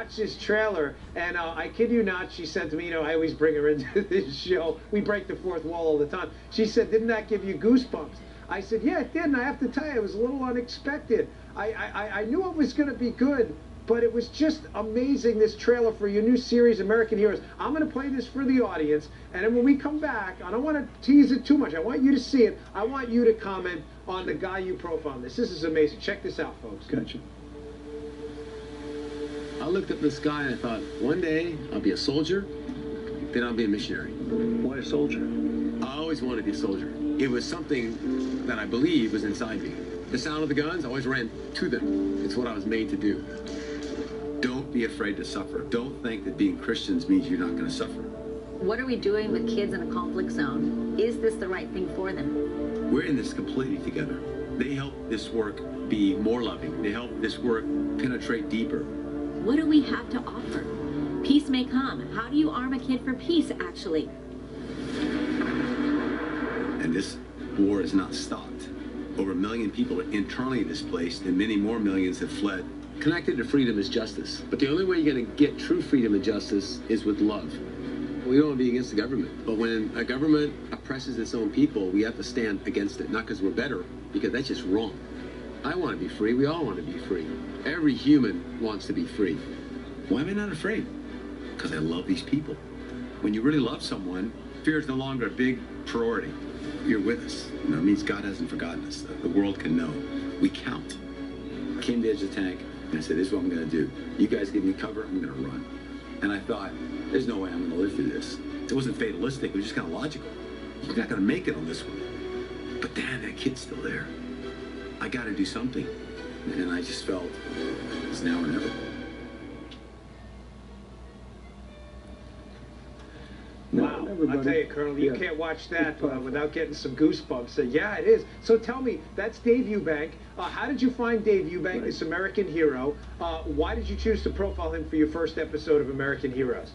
watched this trailer, and I kid you not, she said to me, you know, I always bring her into this show. We break the fourth wall all the time. She said, didn't that give you goosebumps? I said, yeah, it did, and I have to tell you, it was a little unexpected. I knew it was going to be good, but it was just amazing, this trailer for your new series, American Heroes. I'm going to play this for the audience, and then when we come back, I don't want to tease it too much. I want you to see it. I want you to comment on the guy you profiled. This is amazing. Check this out, folks. Gotcha. I looked up the sky and I thought, one day I'll be a soldier, then I'll be a missionary. Why a soldier? I always wanted to be a soldier. It was something that I believe was inside me. The sound of the guns, I always ran to them. It's what I was made to do. Don't be afraid to suffer. Don't think that being Christians means you're not going to suffer. What are we doing with kids in a conflict zone? Is this the right thing for them? We're in this completely together. They help this work be more loving. They help this work penetrate deeper. What do we have to offer? Peace may come. How do you arm a kid for peace, actually? And this war is not stopped. Over 1 million people are internally displaced, and many more millions have fled. Connected to freedom is justice. But the only way you're going to get true freedom and justice is with love. We don't want to be against the government. But when a government oppresses its own people, we have to stand against it. Not because we're better, because that's just wrong. I want to be free. We all want to be free. Every human wants to be free. Why am I not afraid? Because I love these people. When you really love someone, fear is no longer a big priority. You're with us. You know, it means God hasn't forgotten us. The world can know. We count. I came to the edge of the tank, and I said, this is what I'm going to do. You guys give me cover, I'm going to run. And I thought, there's no way I'm going to live through this. It wasn't fatalistic. It was just kind of logical. You're not going to make it on this one. But damn, that kid's still there. I got to do something. And I just felt it's now or never. Wow, I'll tell you, Colonel, you can't watch that without getting some goosebumps. Yeah, it is. So tell me, that's Dave Eubank. How did you find Dave Eubank, this American hero? Why did you choose to profile him for your first episode of American Heroes?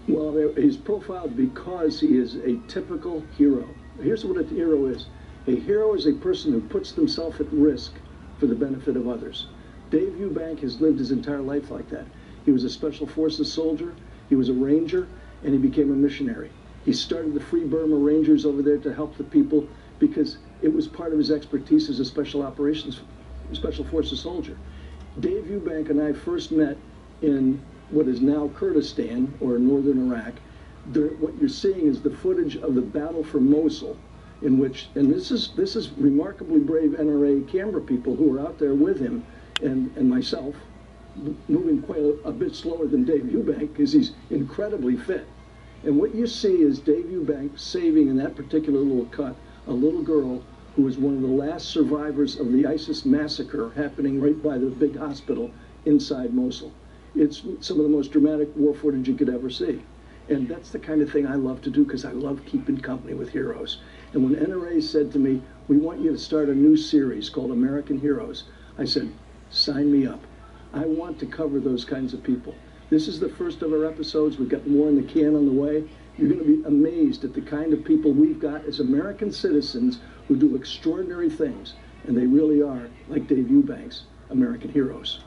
Well, he's profiled because he is a typical hero. Here's what a hero is. A hero is a person who puts themselves at risk for the benefit of others. Dave Eubank has lived his entire life like that. He was a Special Forces soldier, he was a ranger, and he became a missionary. He started the Free Burma Rangers over there to help the people because it was part of his expertise as a Special Forces soldier. Dave Eubank and I first met in what is now Kurdistan, or northern Iraq. What you're seeing is the footage of the battle for Mosul, in which, and this is remarkably brave NRA camera people who are out there with him and myself, moving quite a bit slower than Dave Eubank because he's incredibly fit. And what you see is Dave Eubank saving, in that particular little cut, a little girl who was one of the last survivors of the ISIS massacre happening right by the big hospital inside Mosul. It's some of the most dramatic war footage you could ever see. And that's the kind of thing I love to do because I love keeping company with heroes. And when NRA said to me, we want you to start a new series called American Heroes, I said, sign me up. I want to cover those kinds of people. This is the first of our episodes. We've got more in the can on the way. You're going to be amazed at the kind of people we've got as American citizens who do extraordinary things. And they really are, like Dave Eubank's, American heroes.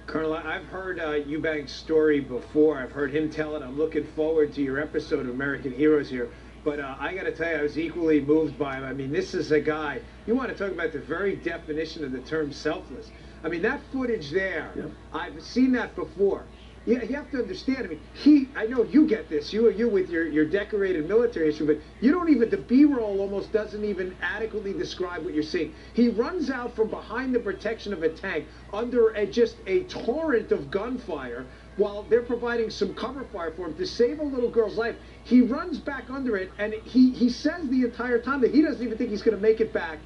Colonel, I've heard Eubank's story before. I've heard him tell it. I'm looking forward to your episode of American Heroes here. But I got to tell you, I was equally moved by him. I mean, this is a guy, you want to talk about the very definition of the term selfless. I mean, that footage there, yeah. I've seen that before. Yeah, you have to understand, I mean, I know you get this, you with your decorated military history, but you don't even, the B-roll almost doesn't even adequately describe what you're seeing. He runs out from behind the protection of a tank under just a torrent of gunfire while they're providing some cover fire for him to save a little girl's life. He runs back under it, and he says the entire time that he doesn't even think he's going to make it back,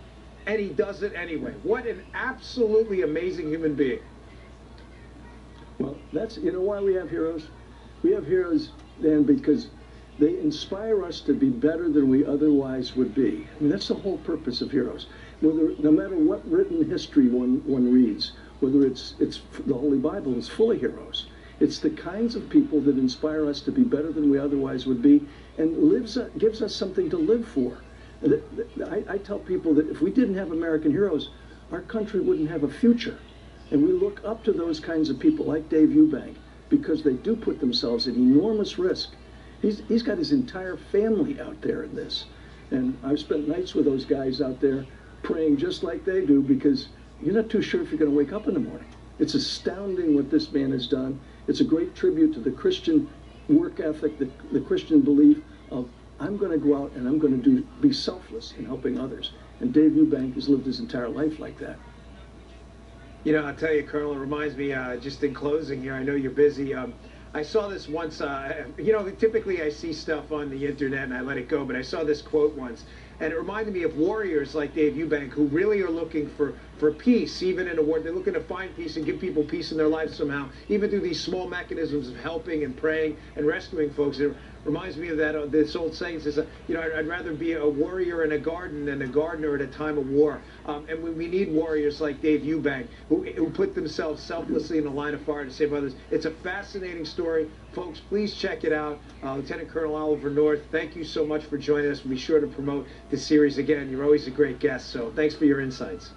and he does it anyway. What an absolutely amazing human being. Well, that's, you know why we have heroes? We have heroes, Dan, because they inspire us to be better than we otherwise would be. I mean, that's the whole purpose of heroes. No matter what written history one reads, whether it's the Holy Bible is full of heroes. It's the kinds of people that inspire us to be better than we otherwise would be and gives us something to live for. I tell people that if we didn't have American heroes, our country wouldn't have a future. And we look up to those kinds of people like Dave Eubank because they do put themselves at enormous risk. He's got his entire family out there in this. And I've spent nights with those guys out there praying just like they do because you're not too sure if you're going to wake up in the morning. It's astounding what this man has done. It's a great tribute to the Christian work ethic, the Christian belief of I'm going to go out and I'm going to be selfless in helping others. And Dave Eubank has lived his entire life like that. You know, I'll tell you, Colonel, it reminds me, just in closing here, I know you're busy. I saw this once, you know, typically I see stuff on the internet and I let it go, but I saw this quote once. And it reminded me of warriors like Dave Eubank who really are looking for peace, even in a war. They're looking to find peace and give people peace in their lives somehow, even through these small mechanisms of helping and praying and rescuing folks. It reminds me of that, this old saying says, you know, I'd rather be a warrior in a garden than a gardener at a time of war. And we need warriors like Dave Eubank who put themselves selflessly in the line of fire to save others. It's a fascinating story. Folks, please check it out. Lieutenant Colonel Oliver North, thank you so much for joining us. We'll be sure to promote this series again. You're always a great guest, so thanks for your insights.